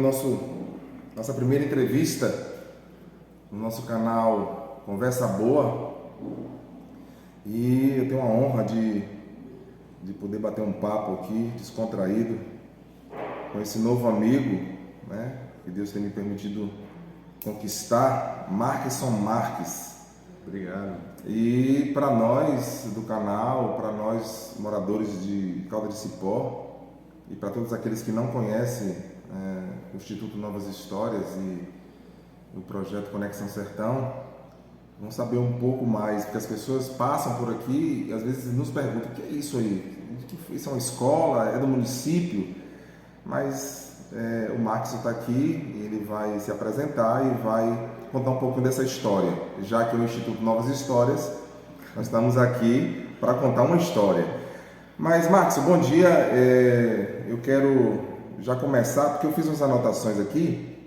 nossa primeira entrevista no nosso canal Conversa Boa, e eu tenho a honra de poder bater um papo aqui, descontraído, com esse novo amigo, né, que Deus tem me permitido conquistar, Marqueson Marques. Obrigado. E para nós do canal, para nós moradores de Caldas de Cipó, e para todos aqueles que não conhecem o Instituto Novas Histórias e o projeto Conexão Sertão, vão saber um pouco mais, porque as pessoas passam por aqui e às vezes nos perguntam: o que é isso aí? Isso é uma escola? É do município? Mas o Marques está aqui, ele vai se apresentar e vai contar um pouco dessa história, já que o Instituto Novas Histórias, nós estamos aqui para contar uma história. Mas, Marques, bom dia. Eu quero já começar, porque eu fiz umas anotações aqui.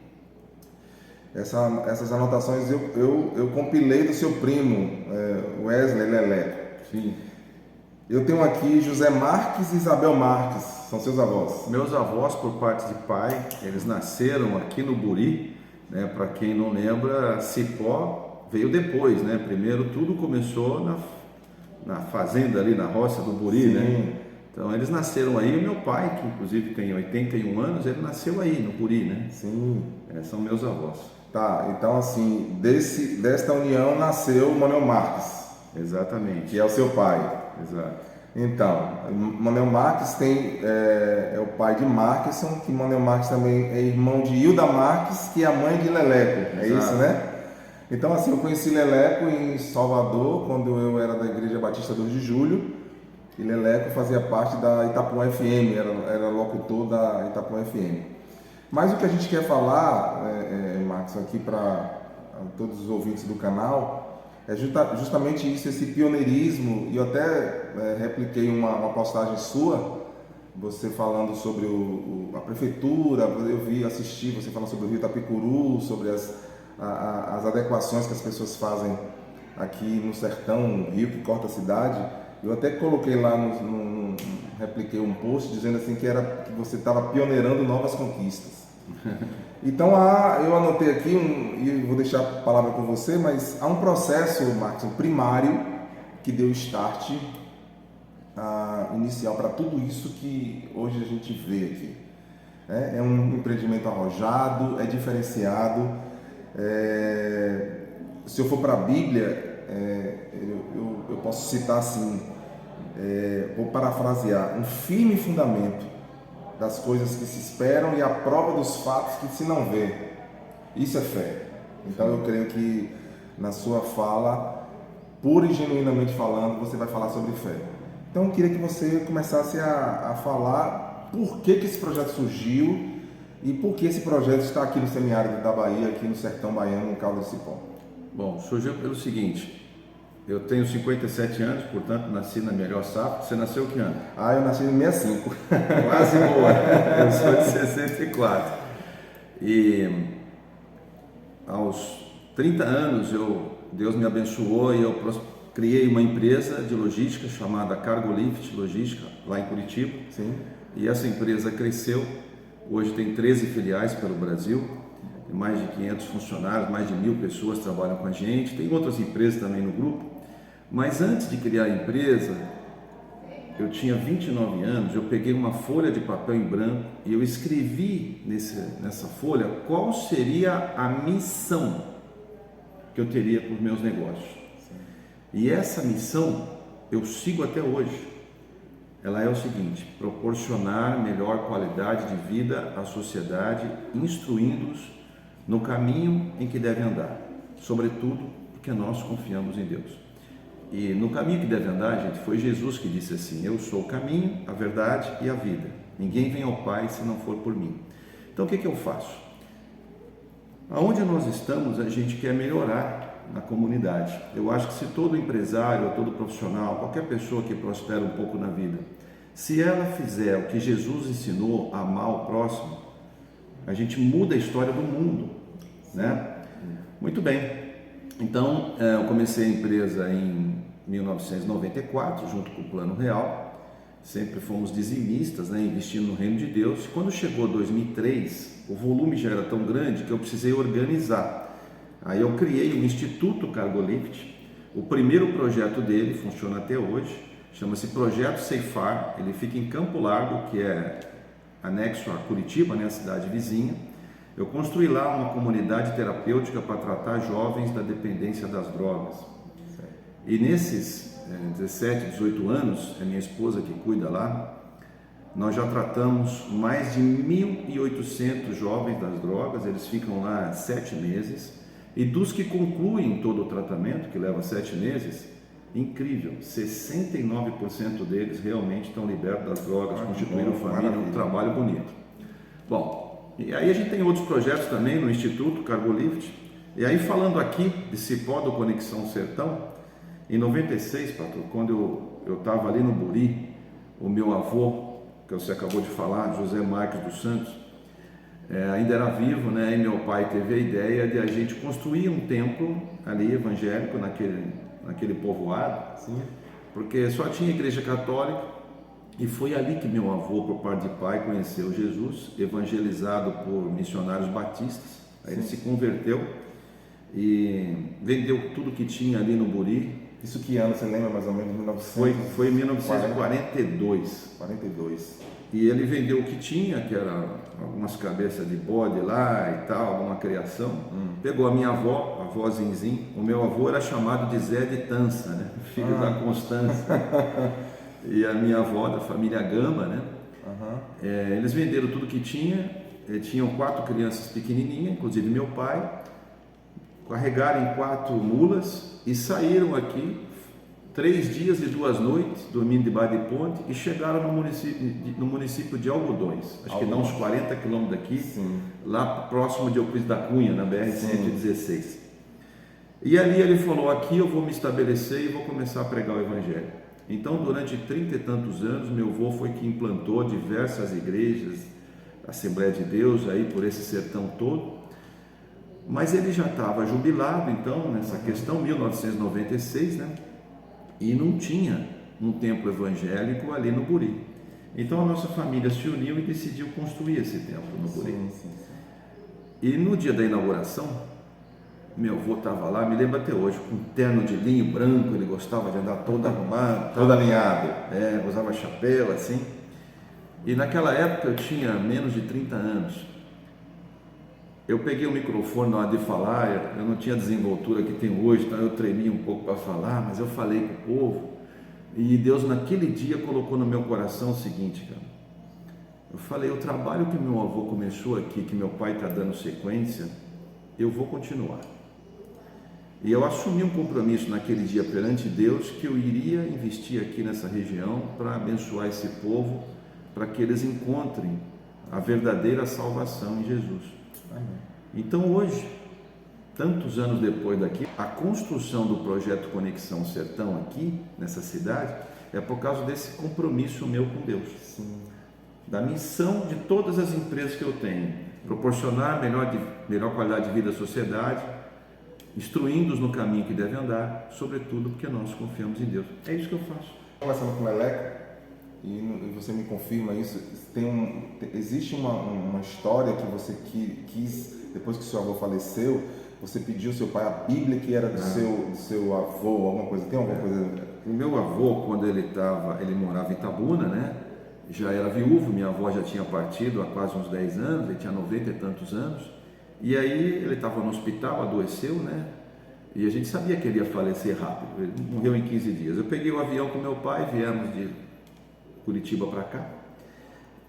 Essas anotações eu compilei do seu primo, Wesley Leleco. Sim. Eu tenho aqui José Marques e Isabel Marques, são seus avós. Meus avós, por parte de pai, eles nasceram aqui no Buri, né? Para quem não lembra, Cipó veio depois, né? Primeiro tudo começou na fazenda ali, na roça do Buri, Sim. né? Então eles nasceram aí. Meu pai, que inclusive tem 81 anos, ele nasceu aí no Buri, né? Sim. São meus avós. Tá, então assim, desta união nasceu Manuel Marques. Exatamente. Que é o seu pai. Exato. Então, Manuel Marques é o pai de Marqueson, que Manuel Marques também é irmão de Hilda Marques, que é a mãe de Leleco. Exato. É isso, né? Então, assim, eu conheci Leleco em Salvador, quando eu era da Igreja Batista 2 de Julho, e Leleco fazia parte da Itapuã FM, era locutor da Itapuã FM. Mas o que a gente quer falar, Marcos, aqui para todos os ouvintes do canal, é justamente isso, esse pioneirismo. E eu até repliquei uma postagem sua, você falando sobre a prefeitura, assisti você falando sobre o Rio Itapicuru, sobre as adequações que as pessoas fazem aqui no sertão, um rio que corta a cidade. Eu até coloquei lá, repliquei um post dizendo assim que você estava pioneirando novas conquistas. Então eu anotei aqui, e vou deixar a palavra com você, mas há um processo, Marcos, primário, que deu start inicial para tudo isso que hoje a gente vê aqui. É um empreendimento arrojado, é diferenciado. Se eu for para a Bíblia, eu posso citar assim, vou parafrasear: um firme fundamento das coisas que se esperam e a prova dos fatos que se não vê. Isso é fé. Então eu creio que na sua fala, pura e genuinamente falando, você vai falar sobre fé. Então eu queria que você começasse a falar por que esse projeto surgiu e por que esse projeto está aqui no semiárido da Bahia, aqui no sertão baiano, em Caldas de Cipó. Bom, surgiu pelo seguinte: eu tenho 57 anos, portanto nasci na melhor safra. Você nasceu que ano? Eu nasci em 65. Quase boa. Eu sou de 64. E aos 30 anos Deus me abençoou e eu criei uma empresa de logística chamada Cargolift Logística, lá em Curitiba. Sim. E essa empresa cresceu. Hoje tem 13 filiais pelo Brasil, tem mais de 500 funcionários, mais de 1.000 pessoas trabalham com a gente. Tem outras empresas também no grupo. Mas antes de criar a empresa, eu tinha 29 anos, eu peguei uma folha de papel em branco e eu escrevi nessa folha qual seria a missão que eu teria para os meus negócios. Sim. E essa missão eu sigo até hoje. Ela é o seguinte: proporcionar melhor qualidade de vida à sociedade, instruindo-os no caminho em que devem andar, sobretudo porque nós confiamos em Deus. E no caminho que deve andar, gente, foi Jesus que disse assim: eu sou o caminho, a verdade e a vida. Ninguém vem ao Pai se não for por mim. Então o que eu faço? Aonde nós estamos, a gente quer melhorar na comunidade. Eu acho que se todo empresário, todo profissional, qualquer pessoa que prospera um pouco na vida, se ela fizer o que Jesus ensinou, amar o próximo, a gente muda a história do mundo, né? Muito bem. Então, eu comecei a empresa em 1994, junto com o Plano Real, sempre fomos dizimistas, né, investindo no reino de Deus. Quando chegou 2003, o volume já era tão grande que eu precisei organizar. Aí eu criei o Instituto Cargolift. O primeiro projeto dele funciona até hoje, chama-se Projeto Ceifar. Ele fica em Campo Largo, que é anexo a Curitiba, né, a cidade vizinha. Eu construí lá uma comunidade terapêutica para tratar jovens da dependência das drogas. E nesses 17, 18 anos, é minha esposa que cuida lá, nós já tratamos mais de 1.800 jovens das drogas. Eles ficam lá 7 meses, e dos que concluem todo o tratamento, que leva 7 meses, incrível, 69% deles realmente estão libertos das drogas, constituíram família, um trabalho bonito. Bom, e aí a gente tem outros projetos também no Instituto Cargolift. E aí, falando aqui de Cipó do Conexão Sertão, em 96, pastor, quando eu estava ali no Buri, o meu avô, que você acabou de falar, José Marques dos Santos, ainda era vivo, né? E meu pai teve a ideia de a gente construir um templo ali evangélico naquele povoado. Sim. Porque só tinha igreja católica, e foi ali que meu avô, por parte de pai, conheceu Jesus, evangelizado por missionários batistas. Aí ele se converteu e vendeu tudo que tinha ali no Buri. Isso que ano, você lembra mais ou menos? 1900? Foi em 1942. 42. E ele vendeu o que tinha, que era algumas cabeças de bode lá e tal, alguma criação. Pegou a minha avó, a avó Zinzin. O meu avô era chamado de Zé de Tança, né? Filho da Constância. E a minha avó, da família Gama, né? Eles venderam tudo que tinha. Tinham 4 crianças pequenininhas, inclusive meu pai. Carregaram em 4 mulas e saíram aqui 3 dias e 2 noites, dormindo debaixo de ponte, e chegaram no município de Algodões, acho que dá uns 40 quilômetros daqui. Sim. Lá próximo de Euclides da Cunha, na BR-116. E ali ele falou: aqui eu vou me estabelecer e vou começar a pregar o Evangelho. Então, durante 30 e tantos anos, meu avô foi que implantou diversas igrejas, Assembleia de Deus, aí por esse sertão todo. Mas ele já estava jubilado, então, nessa questão, 1996, né? E não tinha um templo evangélico ali no Buri. Então a nossa família se uniu e decidiu construir esse templo no Buri. Sim. E no dia da inauguração, meu avô estava lá, me lembro até hoje, com um terno de linho branco. Ele gostava de andar todo arrumado, todo alinhado. Usava chapéu assim. E naquela época eu tinha menos de 30 anos. Eu peguei o microfone na hora de falar, eu não tinha a desenvoltura que tem hoje, então eu tremia um pouco para falar, mas eu falei com o povo. E Deus naquele dia colocou no meu coração o seguinte, cara. Eu falei: o trabalho que meu avô começou aqui, que meu pai está dando sequência, eu vou continuar. E eu assumi um compromisso naquele dia perante Deus, que eu iria investir aqui nessa região para abençoar esse povo, para que eles encontrem a verdadeira salvação em Jesus. Então hoje, tantos anos depois daqui, a construção do projeto Conexão Sertão aqui, nessa cidade, é por causa desse compromisso meu com Deus. Sim. Da missão de todas as empresas que eu tenho: proporcionar melhor qualidade de vida à sociedade, instruindo-os no caminho que devem andar, sobretudo porque nós confiamos em Deus. É isso que eu faço. Conversando com o Leleco, e você me confirma isso, existe uma história que você quis, depois que seu avô faleceu, você pediu ao seu pai a Bíblia que era do seu avô, alguma coisa, tem alguma coisa? O meu avô, quando ele morava em Itabuna, né, já era viúvo. Minha avó já tinha partido há quase uns 10 anos, ele tinha 90 e tantos anos, e aí ele estava no hospital, adoeceu, né, e a gente sabia que ele ia falecer rápido. Ele morreu em 15 dias. Eu peguei o avião com meu pai, viemos de Curitiba para cá,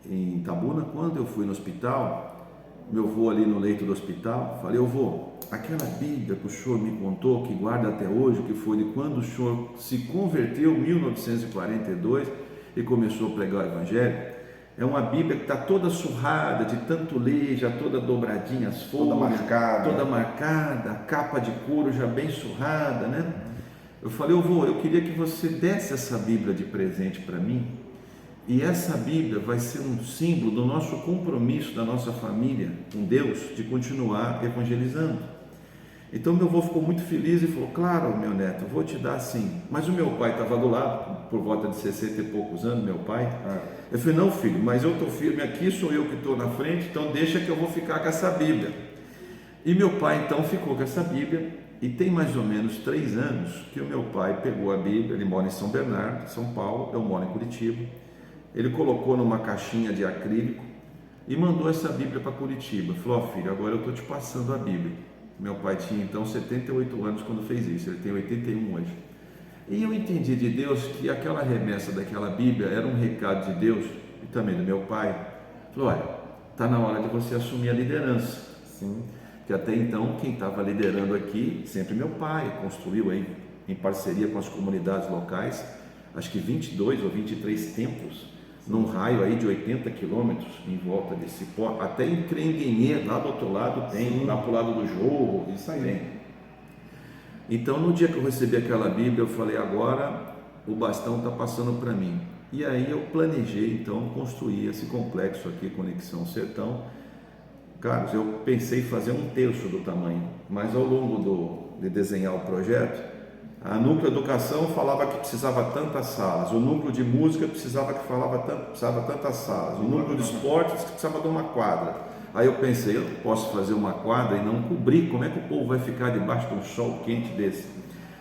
em Itabuna. Quando eu fui no hospital, meu avô ali no leito do hospital, falei: eu vou, aquela Bíblia que o senhor me contou, que guarda até hoje, que foi de quando o senhor se converteu em 1942 e começou a pregar o Evangelho, é uma Bíblia que está toda surrada, de tanto ler, já toda dobradinha as folhas, toda marcada, a capa de couro já bem surrada, né? Eu falei: eu vou, eu queria que você desse essa Bíblia de presente para mim, e essa Bíblia vai ser um símbolo do nosso compromisso, da nossa família com Deus, de continuar evangelizando. Então meu avô ficou muito feliz e falou, claro, meu neto, vou te dar sim. Mas o meu pai estava do lado, por volta de 60 e poucos anos, meu pai. Eu falei, não filho, mas eu estou firme aqui, sou eu que estou na frente, então deixa que eu vou ficar com essa Bíblia. E meu pai então ficou com essa Bíblia, e tem mais ou menos 3 anos que o meu pai pegou a Bíblia, ele mora em São Bernardo, São Paulo, eu moro em Curitiba, ele colocou numa caixinha de acrílico e mandou essa Bíblia para Curitiba. Falou, filho, agora eu estou te passando a Bíblia. Meu pai tinha então 78 anos quando fez isso, ele tem 81 hoje. E eu entendi de Deus que aquela remessa daquela Bíblia era um recado de Deus e também do meu pai. Falou, olha, está na hora de você assumir a liderança. Sim. Que até então quem estava liderando aqui, sempre meu pai, construiu aí em parceria com as comunidades locais, acho que 22 ou 23 templos, num raio aí de 80 quilômetros em volta de Cipó, até em Crenguenhê, lá do outro lado tem, Sim. lá pro lado do Jorro, Isso aí. tem. Então no dia que eu recebi aquela Bíblia, eu falei, agora o bastão está passando para mim. E aí eu planejei então construir esse complexo aqui, Conexão Sertão. Carlos, eu pensei em fazer 1/3 do tamanho, mas ao longo de desenhar o projeto, a Núcleo Educação falava que precisava tantas salas, o Núcleo de Música precisava tantas salas, o Núcleo de Esportes precisava de uma quadra. Aí eu pensei, eu posso fazer uma quadra e não cobrir, como é que o povo vai ficar debaixo de um sol quente desse?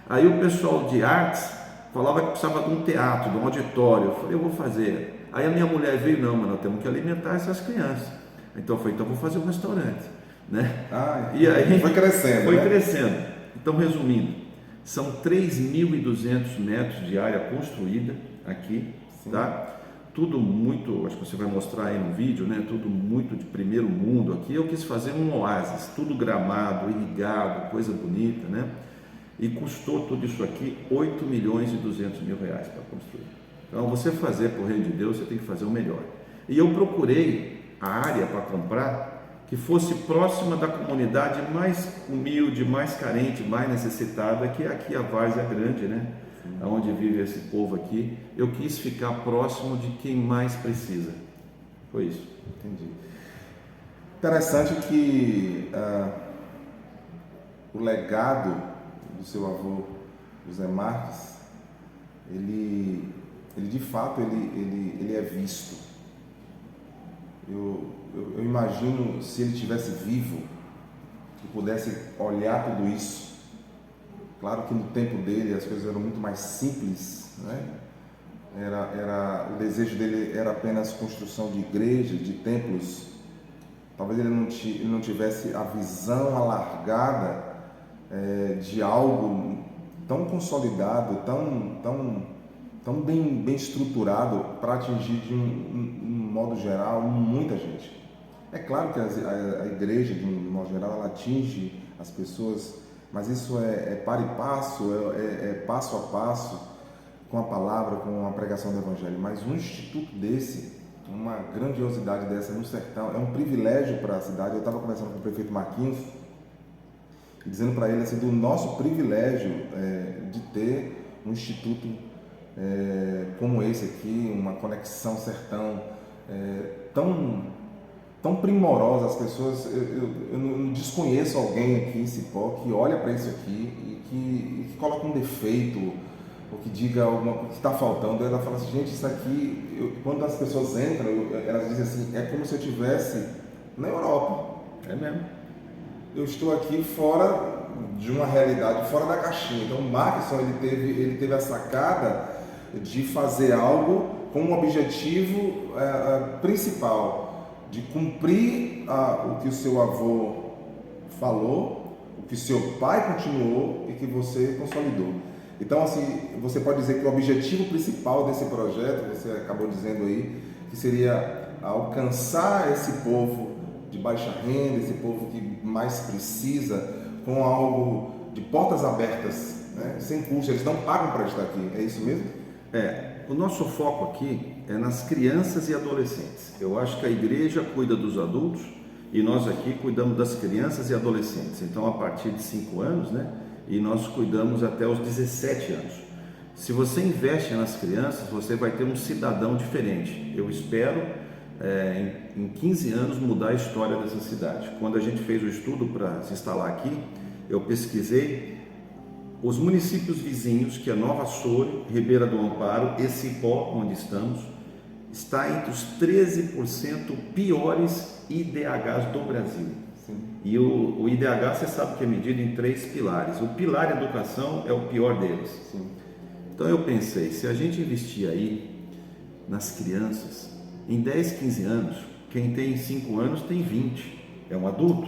Aí o pessoal de artes falava que precisava de um teatro, de um auditório. Eu falei, eu vou fazer. Aí a minha mulher veio, não, mas nós temos que alimentar essas crianças. Então eu falei, então vou fazer um restaurante, né? E aí foi crescendo. Foi crescendo. Então, resumindo, são 3.200 metros de área construída aqui, sim, tá? Tudo muito, acho que você vai mostrar aí no vídeo, né? Tudo muito de primeiro mundo aqui. Eu quis fazer um oásis, tudo gramado, irrigado, coisa bonita, né? E custou tudo isso aqui R$8.200.000 para construir. Então, você fazer por reino de Deus, você tem que fazer o melhor. E eu procurei a área para comprar que fosse próxima da comunidade mais humilde, mais carente, mais necessitada, que é aqui a Várzea Grande, né? Onde vive esse povo aqui. Eu quis ficar próximo de quem mais precisa. Foi isso. Entendi. Interessante que o legado do seu avô, José Marques, ele de fato ele é visto. Eu imagino se ele estivesse vivo e pudesse olhar tudo isso. Claro que no tempo dele as coisas eram muito mais simples, né? O desejo dele era apenas construção de igrejas, de templos. Talvez ele não tivesse a visão alargada de algo tão consolidado, tão bem estruturado para atingir de um modo geral muita gente. É claro que a igreja, de um modo geral, ela atinge as pessoas, mas isso é para e passo, é passo a passo, com a palavra, com a pregação do Evangelho. Mas um instituto desse, uma grandiosidade dessa no sertão, é um privilégio para a cidade. Eu estava conversando com o prefeito Marquinhos, dizendo para ele assim, do nosso privilégio de ter um instituto como esse aqui, uma Conexão Sertão, tão primorosa. As pessoas, eu não desconheço alguém aqui em Cipó que olha para isso aqui e que coloca um defeito ou que diga alguma coisa que está faltando. Ela fala assim, gente, isso aqui, quando as pessoas entram, elas dizem assim, é como se eu estivesse na Europa. É mesmo. Eu estou aqui fora de uma realidade, fora da caixinha. Então o Marquinhos, ele teve a sacada de fazer algo com um objetivo principal, de cumprir o que o seu avô falou, o que seu pai continuou e que você consolidou. Então, assim, você pode dizer que o objetivo principal desse projeto, você acabou dizendo aí, que seria alcançar esse povo de baixa renda, esse povo que mais precisa, com algo de portas abertas, né? Sem custo, eles não pagam para estar aqui, é isso mesmo? O nosso foco aqui é nas crianças e adolescentes. Eu acho que a igreja cuida dos adultos e nós aqui cuidamos das crianças e adolescentes. Então, a partir de 5 anos, né? E nós cuidamos até os 17 anos. Se você investe nas crianças, você vai ter um cidadão diferente. Eu espero, em 15 anos, mudar a história dessa cidade. Quando a gente fez o estudo para se instalar aqui, eu pesquisei, os municípios vizinhos, que é Nova Açores, Ribeira do Amparo e Cipó, onde estamos, está entre os 13% piores IDHs do Brasil. Sim. E o IDH, você sabe que é medido em 3 pilares. O pilar educação é o pior deles. Sim. Então eu pensei, se a gente investir aí nas crianças, em 10, 15 anos, quem tem 5 anos tem 20, é um adulto,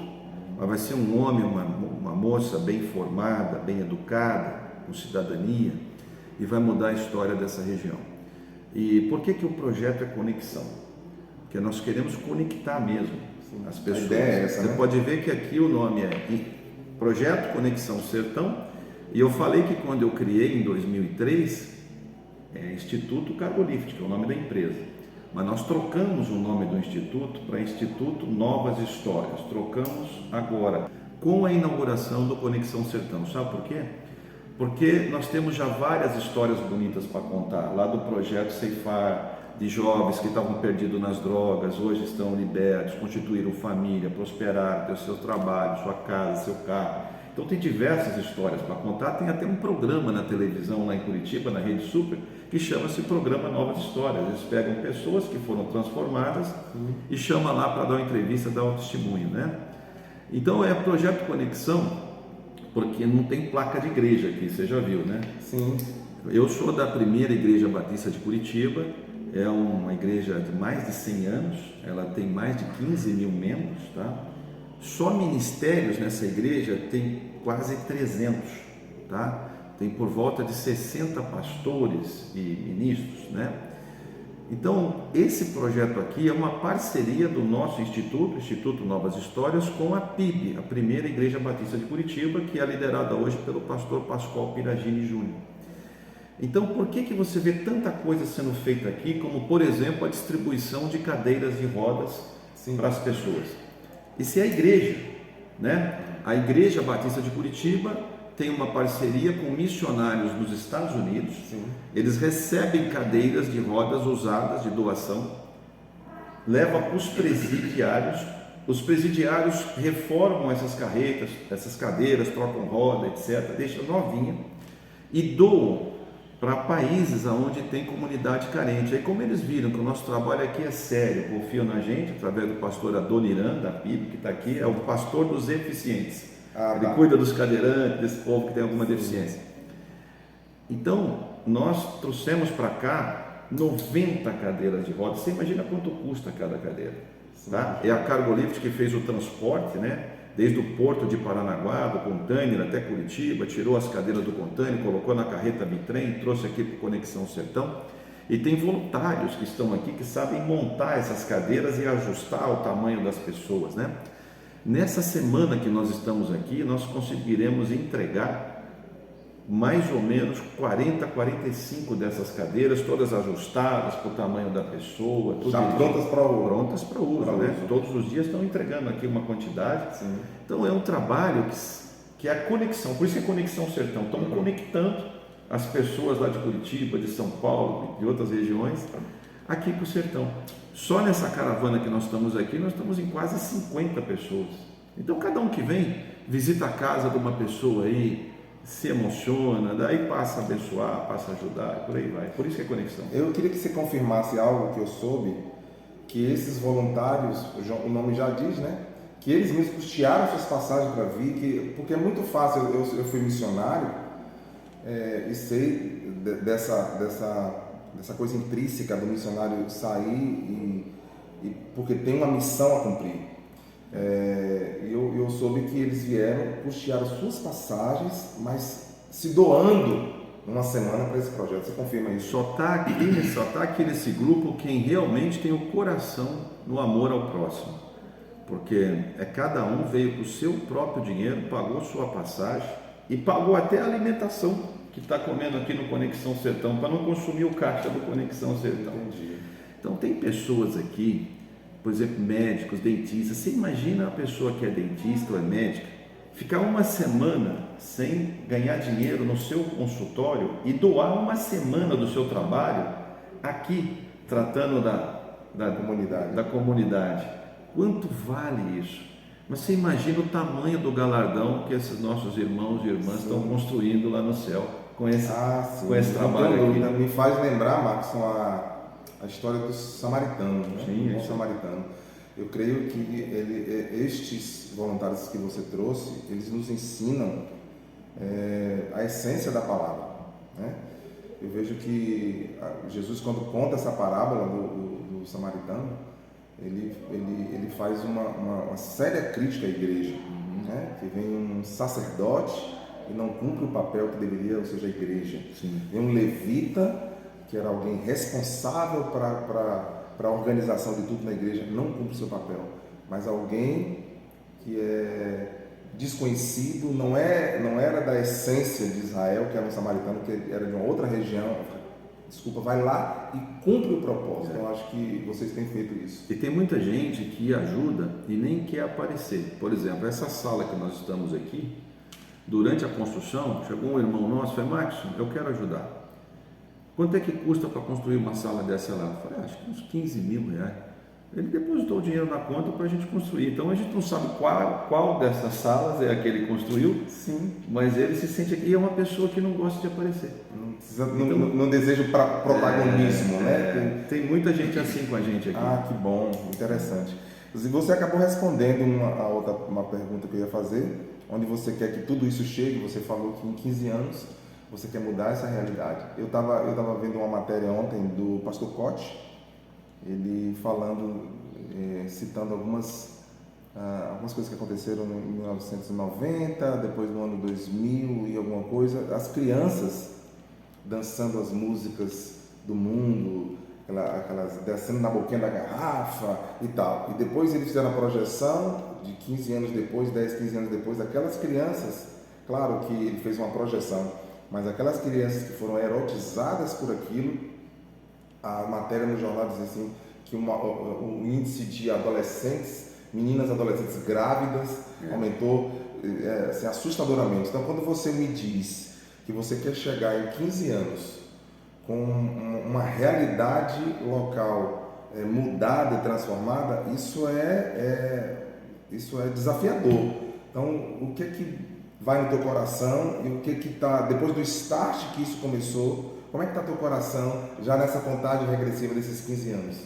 mas vai ser um homem, uma moça bem formada, bem educada, com cidadania, e vai mudar a história dessa região. E por que o projeto é conexão? Porque nós queremos conectar mesmo as pessoas. A ideia é essa, Você né? pode ver que aqui o nome é Projeto Conexão Sertão, e eu falei que quando eu criei em 2003, é Instituto Cargolift, que é o nome da empresa. Mas nós trocamos o nome do Instituto para Instituto Novas Histórias. Trocamos agora, com a inauguração do Conexão Sertão. Sabe por quê? Porque nós temos já várias histórias bonitas para contar, lá do projeto Ceifar, de jovens que estavam perdidos nas drogas, hoje estão libertos, constituíram família, prosperaram, têm o seu trabalho, sua casa, seu carro. Então tem diversas histórias para contar, tem até um programa na televisão lá em Curitiba, na Rede Super, que chama-se Programa Novas Histórias. Eles pegam pessoas que foram transformadas e chamam lá para dar uma entrevista, dar um testemunho, né? Então é Projeto Conexão, porque não tem placa de igreja aqui, você já viu, né? Sim. Eu sou da primeira Igreja Batista de Curitiba, é uma igreja de mais de 100 anos, ela tem mais de 15 mil membros, tá? Só ministérios nessa igreja tem quase 300, tá? Tem por volta de 60 pastores e ministros, né? Então, esse projeto aqui é uma parceria do nosso instituto, Instituto Novas Histórias, com a PIB, a Primeira Igreja Batista de Curitiba, que é liderada hoje pelo pastor Pascoal Piragini Júnior. Então, por que você vê tanta coisa sendo feita aqui, como, por exemplo, a distribuição de cadeiras de rodas para as pessoas? E se a igreja, né? A Igreja Batista de Curitiba tem uma parceria com missionários nos Estados Unidos. Sim. Eles recebem cadeiras de rodas usadas de doação, levam para os presidiários reformam essas carretas, essas cadeiras, trocam roda, etc., deixam novinha e doam para países onde tem comunidade carente. Aí, como eles viram que o nosso trabalho aqui é sério, confiam na gente, através do pastor Adoniran, da PIB, que está aqui, é o pastor dos eficientes. Ele cuida dos cadeirantes, desse povo que tem alguma deficiência. Então, nós trouxemos para cá 90 cadeiras de rodas. Você imagina quanto custa cada cadeira, tá? É a Cargolift que fez o transporte, né? Desde o porto de Paranaguá, do container até Curitiba, tirou as cadeiras do container, colocou na carreta bitrem, trouxe aqui para o Conexão Sertão. E tem voluntários que estão aqui que sabem montar essas cadeiras e ajustar ao tamanho das pessoas, né? Nessa semana que nós estamos aqui, nós conseguiremos entregar mais ou menos 40, 45 dessas cadeiras, todas ajustadas para o tamanho da pessoa. Tudo já prontas para uso. Prontas para uso, né? Todos os dias estão entregando aqui uma quantidade. Sim. Então é um trabalho que é a conexão, por isso é Conexão Sertão. Estamos conectando as pessoas lá de Curitiba, de São Paulo, de outras regiões, aqui para o Sertão. Só nessa caravana que nós estamos aqui, nós estamos em quase 50 pessoas. Então cada um que vem, visita a casa de uma pessoa aí, se emociona, daí passa a abençoar, passa a ajudar, por aí vai. Por isso que é conexão. Eu queria que você confirmasse algo que eu soube, que esses voluntários, o nome já diz, né? Que eles mesmos custearam suas passagens para vir, porque é muito fácil, eu fui missionário e sei dessa coisa intrínseca do missionário sair porque tem uma missão a cumprir. Eu soube que eles vieram, custearam suas passagens, mas se doando uma semana para esse projeto. Você confirma isso? Só está aqui nesse grupo quem realmente tem o coração no amor ao próximo, porque cada um veio com o seu próprio dinheiro, pagou sua passagem e pagou até a alimentação que está comendo aqui no Conexão Sertão, para não consumir o caixa do Conexão Sertão. Entendi. Então tem pessoas aqui, por exemplo, médicos, dentistas. Você imagina a pessoa que é dentista ou é médica ficar uma semana sem ganhar dinheiro no seu consultório e doar uma semana do seu trabalho aqui, tratando da comunidade. Quanto vale isso? Mas você imagina o tamanho do galardão que esses nossos irmãos e irmãs estão construindo lá no céu com esse, com esse trabalho aqui. Me faz lembrar, Marcos, a história dos samaritanos, né? Sim, do samaritano. Eu creio que estes voluntários que você trouxe, eles nos ensinam a essência da palavra, né? Eu vejo que Jesus, quando conta essa parábola do samaritano, ele faz uma séria crítica à igreja, né? Que vem um sacerdote e não cumpre o papel que deveria, ou seja, a igreja. Sim. Vem um levita, que era alguém responsável para a organização de tudo na igreja, não cumpre o seu papel. Mas alguém que é desconhecido, não era da essência de Israel, que era um samaritano, que era de uma outra região, vai lá e cumpre o propósito. Eu acho que vocês têm feito isso. E tem muita gente que ajuda e nem quer aparecer. Por exemplo, essa sala que nós estamos aqui, durante a construção, chegou um irmão nosso e falou: Marcos, eu quero ajudar. Quanto é que custa para construir uma sala dessa lá? Eu falei: acho que uns 15 mil reais. Ele depositou o dinheiro na conta para a gente construir. Então a gente não sabe qual dessas salas é a que ele construiu. Sim. Mas ele se sente aqui, é uma pessoa que não gosta de aparecer. Não deseja protagonismo, né? Tem muita gente assim com a gente aqui. Ah, que bom, interessante. Você acabou respondendo uma pergunta que eu ia fazer, onde você quer que tudo isso chegue. Você falou que em 15 anos você quer mudar essa realidade. Eu tava vendo uma matéria ontem do pastor Cote, ele falando, citando algumas coisas que aconteceram em 1990, depois no ano 2000 e alguma coisa, as crianças dançando as músicas do mundo, aquelas descendo na boquinha da garrafa e tal. E depois eles fizeram a projeção de 15 anos depois, 10, 15 anos depois, aquelas crianças, claro que ele fez uma projeção, mas aquelas crianças que foram erotizadas por aquilo, a matéria no jornal diz assim, que o índice de meninas adolescentes grávidas aumentou assim, assustadoramente. Então, quando você me diz que você quer chegar em 15 anos com uma realidade local mudada e transformada, isso é desafiador. Então, o que vai no teu coração e o que está, depois do start que isso começou, como é que está teu coração já nessa contagem regressiva desses 15 anos?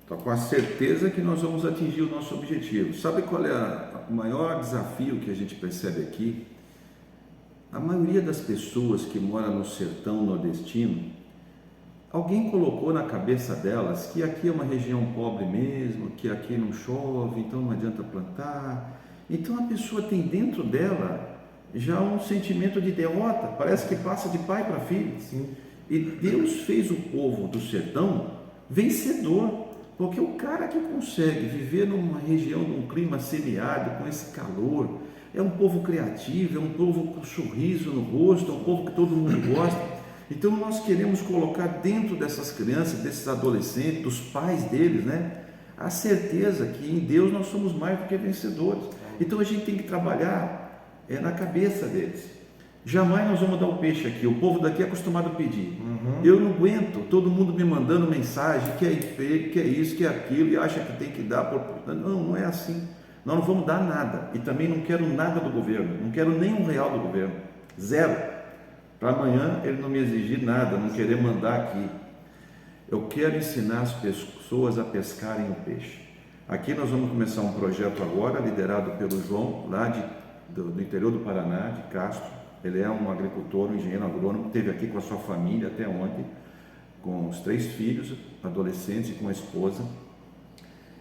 Estou com a certeza que nós vamos atingir o nosso objetivo. Sabe qual é o maior desafio que a gente percebe aqui? A maioria das pessoas que moram no sertão nordestino, alguém colocou na cabeça delas que aqui é uma região pobre mesmo, que aqui não chove, então não adianta plantar. Então a pessoa tem dentro dela já um sentimento de derrota, parece que passa de pai para filho. Sim. E Deus fez o povo do sertão vencedor, porque o cara que consegue viver numa região, num clima semiárido, com esse calor, é um povo criativo, é um povo com sorriso no rosto, é um povo que todo mundo gosta. Então nós queremos colocar dentro dessas crianças, desses adolescentes, dos pais deles, né, a certeza que em Deus nós somos mais do que vencedores. Então a gente tem que trabalhar na cabeça deles. Jamais nós vamos dar o peixe aqui, o povo daqui é acostumado a pedir. Eu não aguento todo mundo me mandando mensagem, que é emprego, que é isso, que é aquilo, e acha que tem que dar. Não é assim. Nós não vamos dar nada, e também não quero nada do governo, não quero nem R$1 do governo, zero. Para amanhã ele não me exigir nada, não querer mandar aqui. Eu quero ensinar as pessoas a pescarem o peixe. Aqui nós vamos começar um projeto agora, liderado pelo João, lá do interior do Paraná, de Castro. Ele é um agricultor, um engenheiro agrônomo, esteve aqui com a sua família até ontem, com os 3 filhos, adolescentes e com a esposa.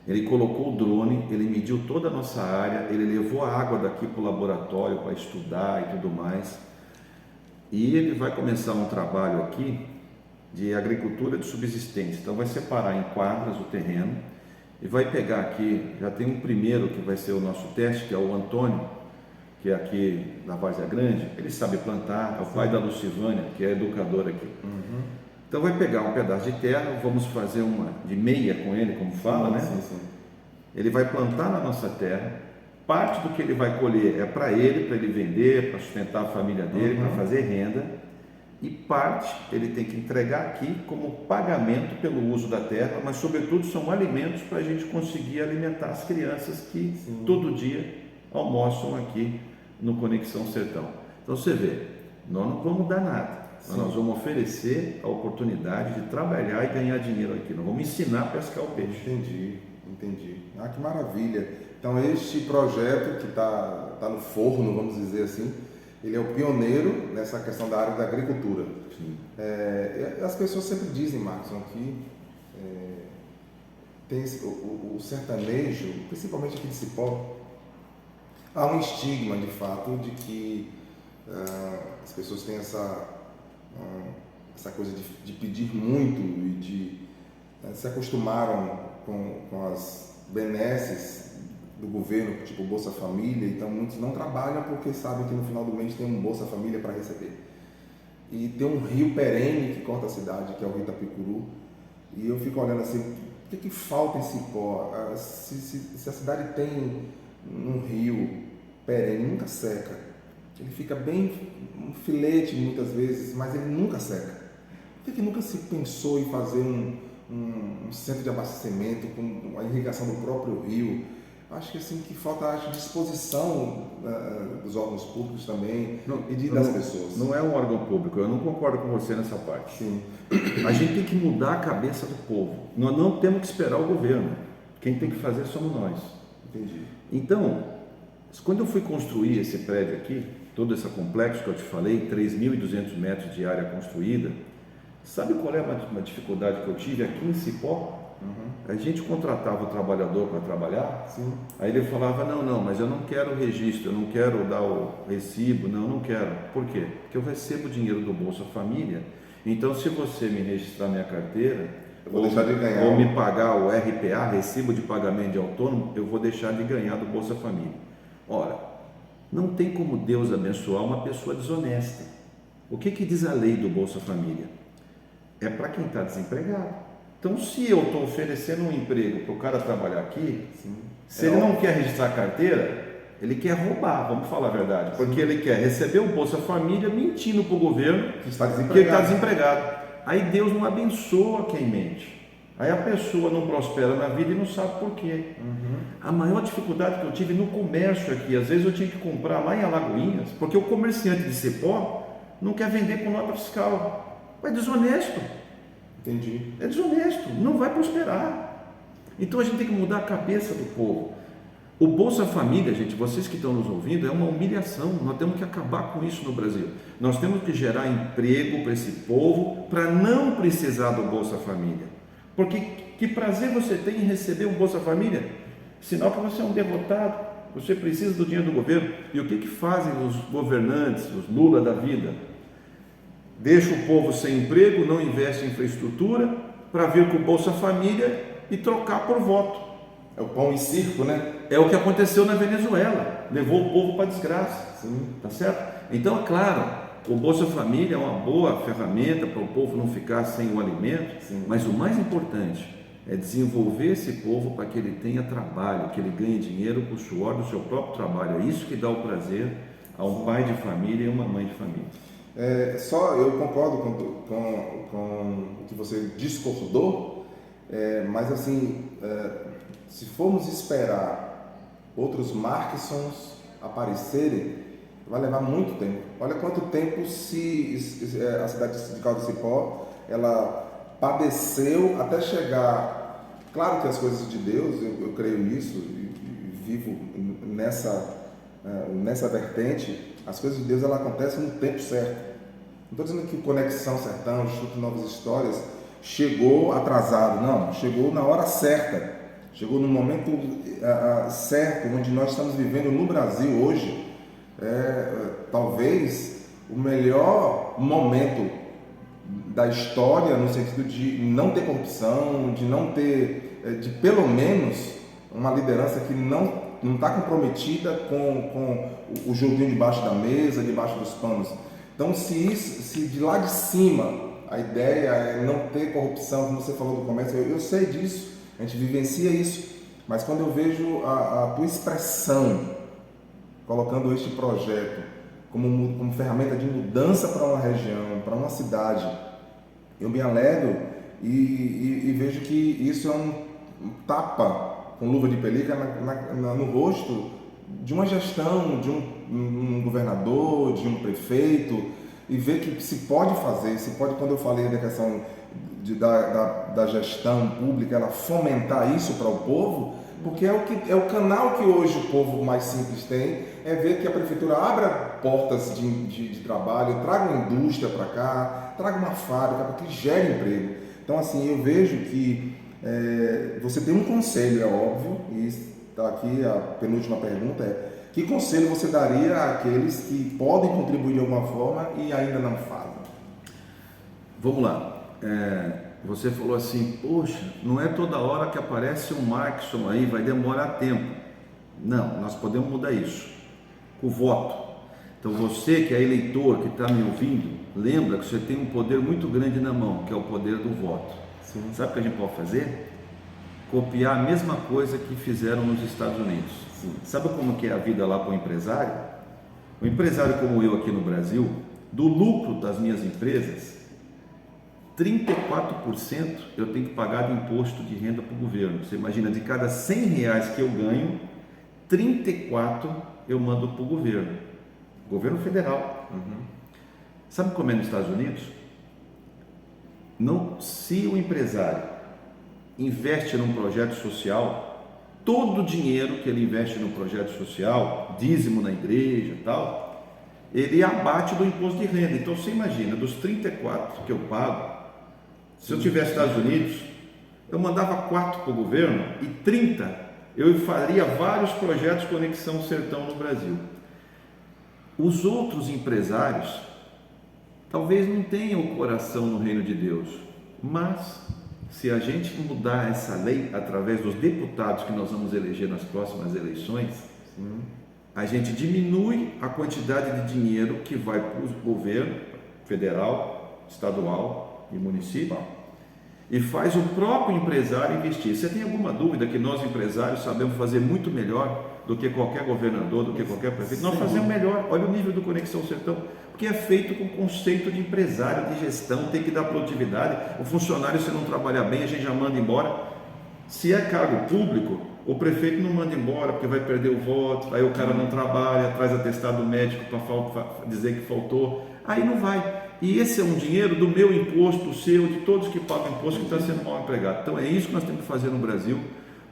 Ele colocou o drone, ele mediu toda a nossa área, ele levou a água daqui para o laboratório para estudar e tudo mais. E ele vai começar um trabalho aqui de agricultura de subsistência. Então vai separar em quadras o terreno e vai pegar aqui, já tem um primeiro que vai ser o nosso teste, que é o Antônio, que é aqui da Várzea Grande. Ele sabe plantar, é o pai da Lucivânia, que é educadora aqui. Então vai pegar um pedaço de terra, vamos fazer uma de meia com ele, como fala, né? Sim. Ele vai plantar na nossa terra, parte do que ele vai colher é para ele vender, para sustentar a família dele, para fazer renda, e parte ele tem que entregar aqui como pagamento pelo uso da terra, mas sobretudo são alimentos para a gente conseguir alimentar as crianças que todo dia almoçam aqui no Conexão Sertão. Então você vê, nós não vamos dar nada, nós vamos oferecer a oportunidade de trabalhar e ganhar dinheiro aqui, nós vamos ensinar a pescar o peixe. Entendi. Ah, que maravilha. Então este projeto que está no forno, vamos dizer assim, ele é o pioneiro nessa questão da área da agricultura. As pessoas sempre dizem, Marcos, que tem o sertanejo, principalmente aqui de Cipó, há um estigma, de fato, de que as pessoas têm essa coisa de pedir muito e de se acostumaram com as benesses do governo, tipo Bolsa Família, então muitos não trabalham porque sabem que no final do mês tem um Bolsa Família para receber. E tem um rio perene que corta a cidade, que é o Rio Itapicuru, e eu fico olhando assim, o que falta em Cipó? Se a cidade tem um rio perene, nunca seca, ele fica bem um filete muitas vezes, mas ele nunca seca. Por que nunca se pensou em fazer um centro de abastecimento com a irrigação do próprio rio? Acho que assim que falta disposição dos órgãos públicos também das pessoas. Não é um órgão público, eu não concordo com você nessa parte. Sim. A gente tem que mudar a cabeça do povo. Nós não temos que esperar o governo. Quem tem que fazer somos nós. Entendi. Então, quando eu fui construir esse prédio aqui, todo esse complexo que eu te falei, 3.200 metros de área construída, sabe qual é uma dificuldade que eu tive aqui em Cipó? A gente contratava o trabalhador para trabalhar, aí ele falava, não, mas eu não quero o registro, eu não quero dar o recibo, não quero. Por quê? Porque eu recebo dinheiro do Bolsa Família, então se você me registrar minha carteira, eu vou deixar de ganhar. Ou me pagar o RPA, Recibo de Pagamento de Autônomo, eu vou deixar de ganhar do Bolsa Família. Ora, não tem como Deus abençoar uma pessoa desonesta. O que diz a lei do Bolsa Família? É para quem está desempregado. Então, se eu estou oferecendo um emprego para o cara trabalhar aqui, se ele não quer registrar a carteira, ele quer roubar, vamos falar a verdade, porque ele quer receber o Bolsa Família mentindo para o governo que ele está desempregado. Aí Deus não abençoa quem mente. Aí a pessoa não prospera na vida e não sabe por quê. A maior dificuldade que eu tive no comércio aqui, às vezes eu tinha que comprar lá em Alagoinhas, porque o comerciante de Cipó não quer vender com nota fiscal. É desonesto. Entendi. É desonesto, não vai prosperar. Então a gente tem que mudar a cabeça do povo. O Bolsa Família, gente, vocês que estão nos ouvindo, é uma humilhação. Nós temos que acabar com isso no Brasil. Nós temos que gerar emprego para esse povo, para não precisar do Bolsa Família. Porque que prazer você tem em receber um Bolsa Família? Sinal que você é um derrotado, você precisa do dinheiro do governo. E o que fazem os governantes, os Lula da vida? Deixa o povo sem emprego, não investe em infraestrutura, para vir com o Bolsa Família e trocar por voto. É o pão e circo, né? É o que aconteceu na Venezuela, levou o povo para a desgraça, tá certo? Então, é claro, o Bolsa Família é uma boa ferramenta para o povo não ficar sem o alimento, mas o mais importante é desenvolver esse povo para que ele tenha trabalho, que ele ganhe dinheiro com o suor do seu próprio trabalho. É isso que dá o prazer a um pai de família e uma mãe de família. Só eu concordo com o que você discordou, mas assim, se formos esperar outros Marksons aparecerem, vai levar muito tempo. Olha quanto tempo a cidade de Caldas de Cipó ela padeceu até chegar. Claro que as coisas de Deus, eu creio nisso e vivo nessa vertente. As coisas de Deus, ela acontecem no tempo certo. Não estou dizendo que o Conexão Sertão, o Instituto Novas Histórias, chegou atrasado. Não, chegou na hora certa. Chegou no momento certo, onde nós estamos vivendo no Brasil hoje. Talvez o melhor momento da história, no sentido de não ter corrupção, de não ter, de pelo menos uma liderança que não está comprometida com o joguinho debaixo da mesa, debaixo dos panos. Então, se de lá de cima a ideia é não ter corrupção, como você falou do comércio, eu sei disso, a gente vivencia isso, mas quando eu vejo a tua expressão colocando este projeto como ferramenta de mudança para uma região, para uma cidade, eu me alegro e vejo que isso é um tapa com luva de pelica no rosto de uma gestão, de um governador, de um prefeito, e ver que se pode fazer, se pode, quando eu falei da questão da gestão pública, ela fomentar isso para o povo, porque é o canal que hoje o povo mais simples tem, é ver que a prefeitura abra portas de trabalho, traga uma indústria para cá, traga uma fábrica para que gere emprego. Então, assim, eu vejo que você tem um conselho, é óbvio, e está aqui a penúltima pergunta, que conselho você daria àqueles que podem contribuir de alguma forma e ainda não fazem? Vamos lá. Você falou assim, poxa, não é toda hora que aparece um Markson aí, vai demorar tempo. Não, nós podemos mudar isso, com o voto. Então você que é eleitor, que está me ouvindo, lembra que você tem um poder muito grande na mão, que é o poder do voto. Sim. Sabe o que a gente pode fazer? Copiar a mesma coisa que fizeram nos Estados Unidos. Sim. Sabe como que é a vida lá para o empresário? O empresário como eu aqui no Brasil, do lucro das minhas empresas, 34% eu tenho que pagar de imposto de renda para o governo. Você imagina, de cada 100 reais que eu ganho, 34 eu mando para o governo federal. Sabe como é nos Estados Unidos? Não, se o empresário investe num projeto social, todo o dinheiro que ele investe no projeto social, dízimo na igreja e tal, ele abate do imposto de renda. Então você imagina, dos 34 que eu pago, se eu tivesse Estados Unidos, eu mandava 4 para o governo e 30 eu faria vários projetos Conexão Sertão no Brasil. Os outros empresários talvez não tenham o coração no reino de Deus, mas se a gente mudar essa lei através dos deputados que nós vamos eleger nas próximas eleições, a gente diminui a quantidade de dinheiro que vai para o governo federal, estadual e municipal e faz o próprio empresário investir. Você tem alguma dúvida que nós empresários sabemos fazer muito melhor do que qualquer governador, do que qualquer prefeito? Nós fazemos melhor. Olha o nível do Conexão Sertão, porque é feito com conceito de empresário, de gestão, tem que dar produtividade. O funcionário, se não trabalhar bem, a gente já manda embora. Se é cargo público, o prefeito não manda embora porque vai perder o voto, aí o cara não trabalha, traz atestado médico para dizer que faltou, aí não vai. E esse é um dinheiro do meu imposto, do seu, de todos que pagam imposto, que está sendo mal empregado. Então é isso que nós temos que fazer no Brasil,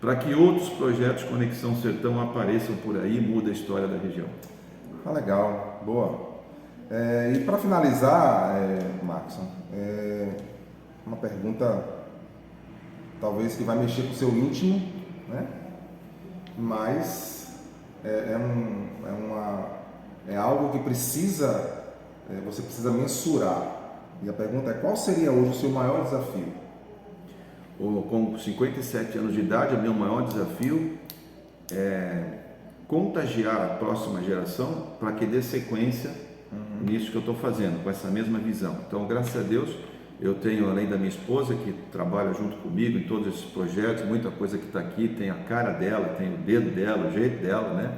para que outros projetos Conexão Sertão apareçam por aí e mudem a história da região. Legal, boa. E para finalizar, Maxon, uma pergunta talvez que vai mexer com o seu íntimo, né? Mas é algo que você precisa mensurar. E a pergunta é: qual seria hoje o seu maior desafio? Com 57 anos de idade, o meu maior desafio é contagiar a próxima geração para que dê sequência nisso que eu estou fazendo, com essa mesma visão. Então, graças a Deus, eu tenho, além da minha esposa, que trabalha junto comigo em todos esses projetos, muita coisa que está aqui, tem a cara dela, tem o dedo dela, o jeito dela, né?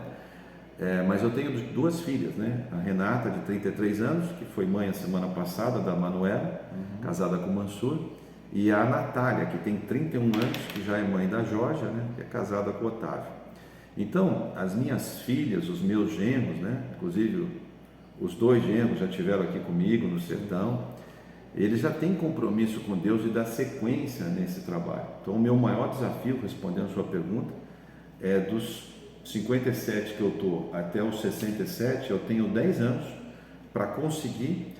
Mas eu tenho 2 filhas, né? A Renata, de 33 anos, que foi mãe a semana passada, da Manuela, casada com o Mansur, e a Natália, que tem 31 anos, que já é mãe da Jorge, né? Que é casada com o Otávio. Então, as minhas filhas, os meus genros, né? Inclusive os 2 genros já estiveram aqui comigo no sertão, eles já têm compromisso com Deus de dar sequência nesse trabalho. Então, o meu maior desafio, respondendo a sua pergunta, é dos 57 que eu estou até os 67, eu tenho 10 anos para conseguir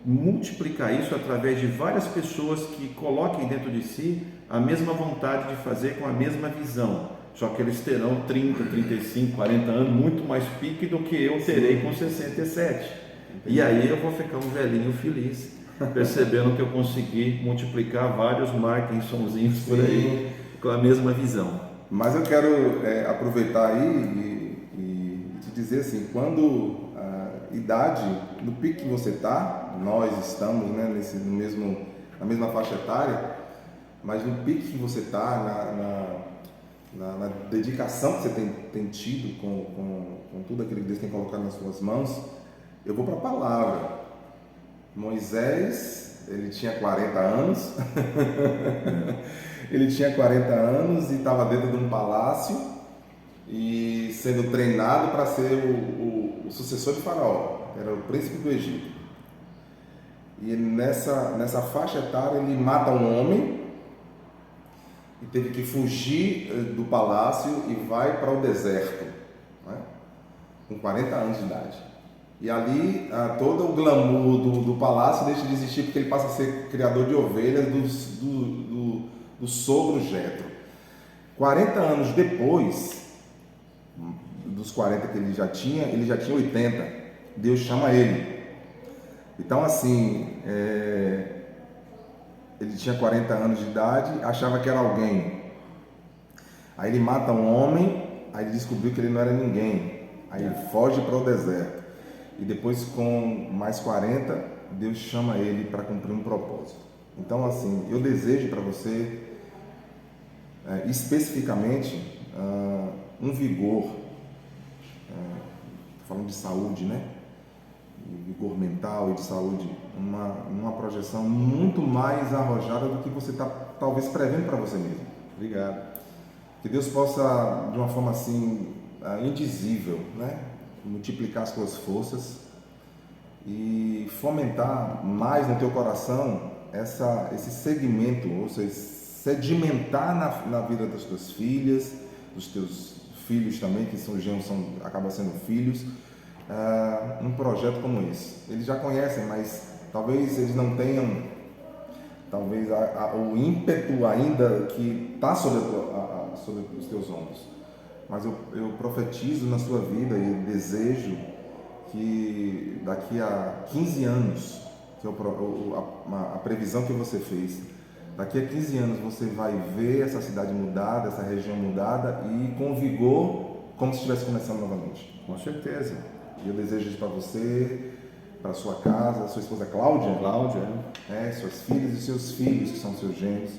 multiplicar isso através de várias pessoas que coloquem dentro de si a mesma vontade de fazer com a mesma visão, só que eles terão 30, 35, 40 anos, muito mais pique do que eu terei com 67. E aí eu vou ficar um velhinho feliz, percebendo que eu consegui multiplicar vários Markinsonzinhos por aí com a mesma visão. Mas eu quero aproveitar aí e te dizer assim, quando a idade, no pique que você está, nós estamos, né, na mesma faixa etária, mas no pique que você está, na dedicação que você tem tido com tudo aquilo que Deus tem colocado nas suas mãos, eu vou para a palavra. Moisés, ele tinha 40 anos, ele tinha 40 anos e estava dentro de um palácio e sendo treinado para ser o sucessor de Faraó, era o príncipe do Egito. E nessa faixa etária ele mata um homem e teve que fugir do palácio e vai para o deserto, né? Com 40 anos de idade. E ali todo o glamour do palácio deixa de existir porque ele passa a ser criador de ovelhas do sogro Jetro. 40 anos depois dos 40 que ele já tinha 80. Deus chama ele. Então assim, ele tinha 40 anos de idade, achava que era alguém. Aí ele mata um homem, aí ele descobriu que ele não era ninguém. Aí ele foge para o deserto. E depois, com mais 40, Deus chama ele para cumprir um propósito. Então assim, eu desejo para você, especificamente, um vigor, falando de saúde, né? Vigor mental e de saúde, uma projeção muito mais arrojada do que você está talvez prevendo para você mesmo. Obrigado. Que Deus possa, de uma forma assim, indizível, né? Multiplicar as tuas forças e fomentar mais no teu coração esse segmento, ou seja, sedimentar na vida das tuas filhas, dos teus filhos também, que acabam sendo filhos, um projeto como esse. Eles já conhecem, mas talvez eles não tenham o ímpeto ainda que está sobre os teus ombros. Mas eu profetizo na sua vida e desejo que daqui a 15 anos, que a previsão que você fez, daqui a 15 anos você vai ver essa cidade mudada, essa região mudada e com vigor, como se estivesse começando novamente. Com certeza. E eu desejo isso para você, para sua casa, sua esposa Cláudia. Cláudia, suas filhas e seus filhos, que são seus gêmeos.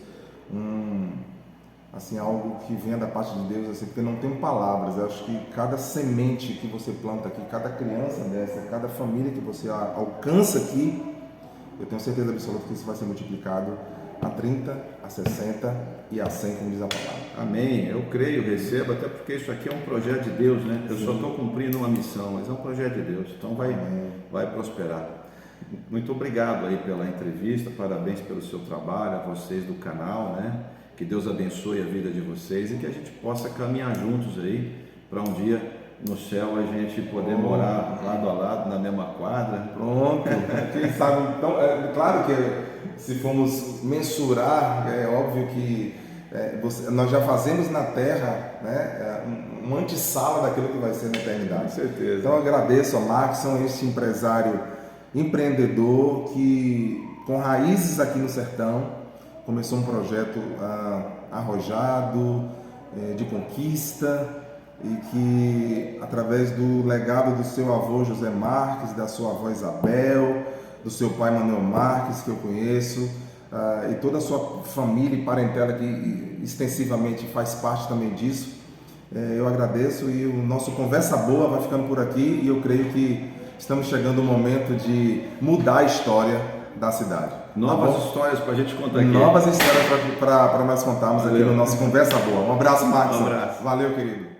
Assim, algo que venha da parte de Deus, assim, porque não tem palavras. Eu acho que cada semente que você planta aqui, cada criança dessa, cada família que você alcança aqui, eu tenho certeza absoluta que isso vai ser multiplicado a 30, a 60 e a 100, como diz a palavra. Amém. Eu creio, recebo, até porque isso aqui é um projeto de Deus, né? Eu só estou cumprindo uma missão, mas é um projeto de Deus, então vai prosperar. Muito obrigado aí pela entrevista, parabéns pelo seu trabalho, a vocês do canal, né? Que Deus abençoe a vida de vocês e que a gente possa caminhar juntos aí para um dia no céu a gente poder morar lado a lado na mesma quadra. Pronto. Quem sabe, então, claro que se formos mensurar, é óbvio que nós já fazemos na Terra, né, uma antessala daquilo que vai ser na eternidade. Com certeza. Então eu agradeço a Maxson, este empresário empreendedor que com raízes aqui no sertão começou um projeto arrojado, de conquista, e que através do legado do seu avô José Marques, da sua avó Isabel, do seu pai Manuel Marques, que eu conheço, e toda a sua família e parentela que extensivamente faz parte também disso, eu agradeço, e o nosso Conversa Boa vai ficando por aqui, e eu creio que estamos chegando ao momento de mudar a história da cidade. Novas histórias para a gente contar aqui. Novas histórias para nós contarmos. Valeu. Aqui no nosso Conversa Boa. Um abraço, Max. Um abraço. Valeu, querido.